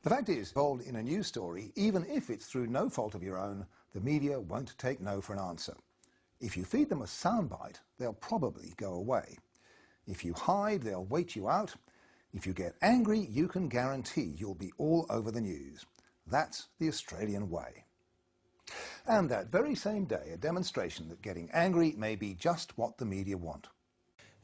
The fact is, involved in a news story, even if it's through no fault of your own, the media won't take no for an answer. If you feed them a soundbite, they'll probably go away. If you hide, they'll wait you out. If you get angry, you can guarantee you'll be all over the news. That's the Australian way. And that very same day, a demonstration that getting angry may be just what the media want.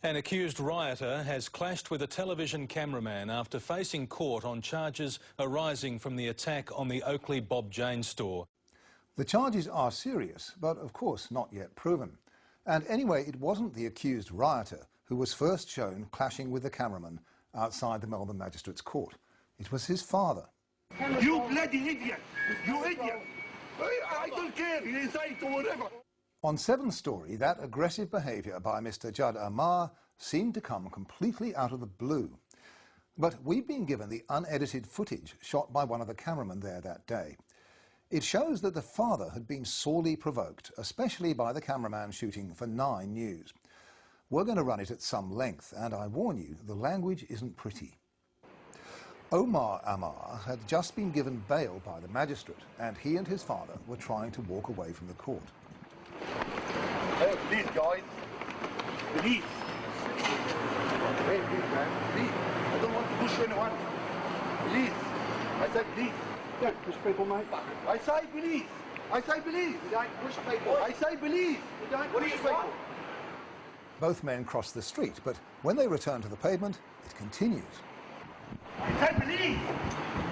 An accused rioter has clashed with a television cameraman after facing court on charges arising from the attack on the Oakley Bob Jane store. The charges are serious, but of course not yet proven. And anyway, it wasn't the accused rioter who was first shown clashing with the cameraman outside the Melbourne Magistrates Court. It was his father. You bloody idiot! You idiot! I don't care, you say it or whatever. On 7 Story, that aggressive behaviour by Mr. Judd Omar seemed to come completely out of the blue. But we've been given the unedited footage shot by one of the cameramen there that day. It shows that the father had been sorely provoked, especially by the cameraman shooting for 9 News. We're going to run it at some length, and I warn you, the language isn't pretty. Omar had just been given bail by the magistrate, and he and his father were trying to walk away from the court. Hey, please, guys. Please. Hey, please, man. Please. I don't want to push anyone. Please. I said please. You don't push people, mate. I say please. I say please. You don't push people. I say please. You don't What push do you people. say? Both men crossed the street, but when they return to the pavement, it continues. I say please.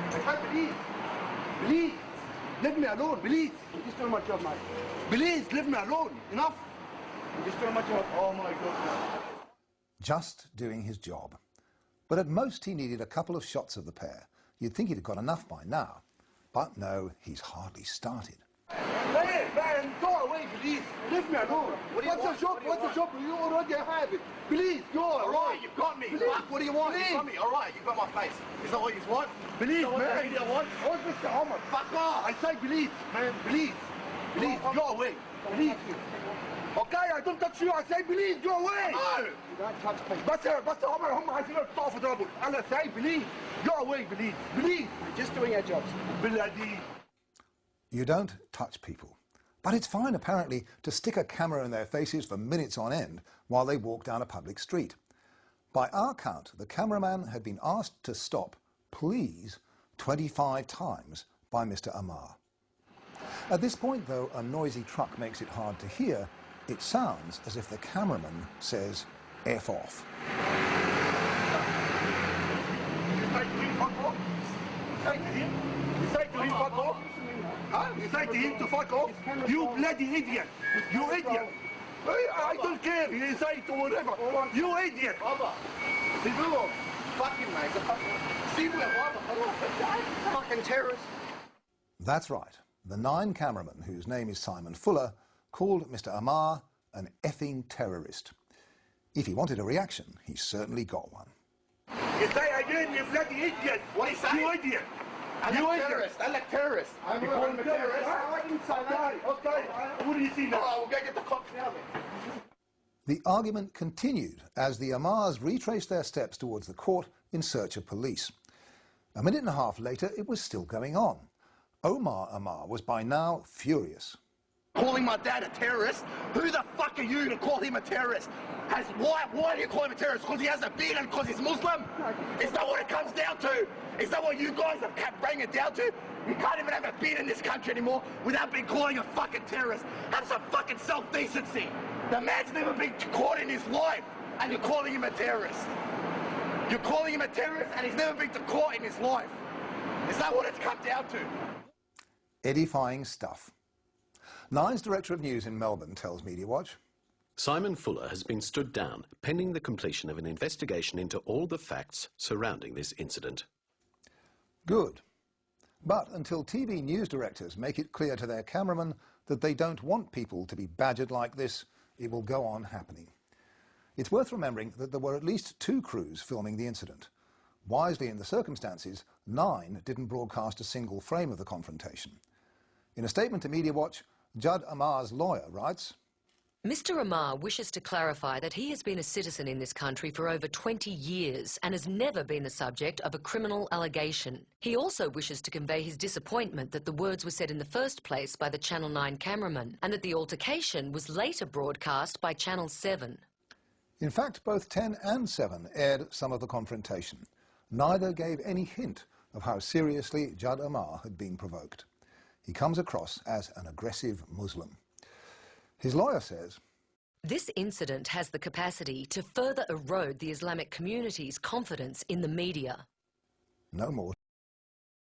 I say please. Please. Leave me alone, please. I'm just doing my job, mate. Please, leave me alone. Enough. I'm just doing my job. Oh, my God. Just doing his job. But at most he needed a couple of shots of the pair. You'd think he'd have got enough by now. But no, he's hardly started. Hey, man, go away, please. Leave me alone. What's the job? What's the job? You already have it. Please, go away. All right, you've got me. Please. Fuck, what do you want? Please. You've got me. All right, you've got my face. Is that what you want? Please, what man. the media wants? What's Mr. Omar? Fuck off. I say please, man, please. Please, go away. Please. Okay, I don't touch you. I say please, go away. No. You don't touch people. بس عمر هم عايزين يطلعوا في ضربه. أنا say please, go away, please. Please. We're just doing our jobs. بلادي. You don't touch people. But it's fine, apparently, to stick a camera in their faces for minutes on end while they walk down a public street. By our count, the cameraman had been asked to stop, please, 25 times by Mr. Omar. At this point, though, a noisy truck makes it hard to hear. It sounds as if the cameraman says, F off. You say to him, fuck off. You say to him. You say to him, fuck off. Huh? You say to him to fuck off. You bloody idiot. You idiot. I don't care. You say it or whatever. You idiot. Baba. Sibulo. Fucking mate. Sibulo, Baba. Fucking terrorist. That's right. The 9 cameraman, whose name is Simon Fuller, called Mr. Omar an effing terrorist. If he wanted a reaction, he certainly got one. You say again, you bloody idiot. What do you say? You idiot. I You like idiot. terrorist. I like terrorist. You call him a terrorist? I didn't say that. Okay. What do you see now? All right, we'll go get the cops now then. The argument continued as the Omars retraced their steps towards the court in search of police. A minute and a half later, it was still going on. Omar was by now furious. Calling my dad a terrorist? Who the fuck are you to call him a terrorist? Why do you call him a terrorist? Because he has a beard and because he's Muslim? Is that what it comes down to? Is that what you guys have kept bringing it down to? You can't even have a beard in this country anymore without being calling a fucking terrorist. Have some fucking self-decency. The man's never been caught in his life and you're calling him a terrorist. You're calling him a terrorist and he's never been to court in his life. Is that what it's come down to? Edifying stuff. Nine's Director of News in Melbourne tells Media Watch. Simon Fuller has been stood down pending the completion of an investigation into all the facts surrounding this incident. Good. But until TV news directors make it clear to their cameramen that they don't want people to be badgered like this, it will go on happening. It's worth remembering that there were at least 2 crews filming the incident. Wisely in the circumstances, 9 didn't broadcast a single frame of the confrontation. In a statement to Media Watch, Judd Omar's lawyer writes, Mr. Omar wishes to clarify that he has been a citizen in this country for over 20 years and has never been the subject of a criminal allegation. He also wishes to convey his disappointment that the words were said in the first place by the Channel 9 cameraman and that the altercation was later broadcast by Channel 7. In fact, both 10 and 7 aired some of the confrontation. Neither gave any hint of how seriously Judd Omar had been provoked. He comes across as an aggressive Muslim. His lawyer says, "This incident has the capacity to further erode the Islamic community's confidence in the media." No more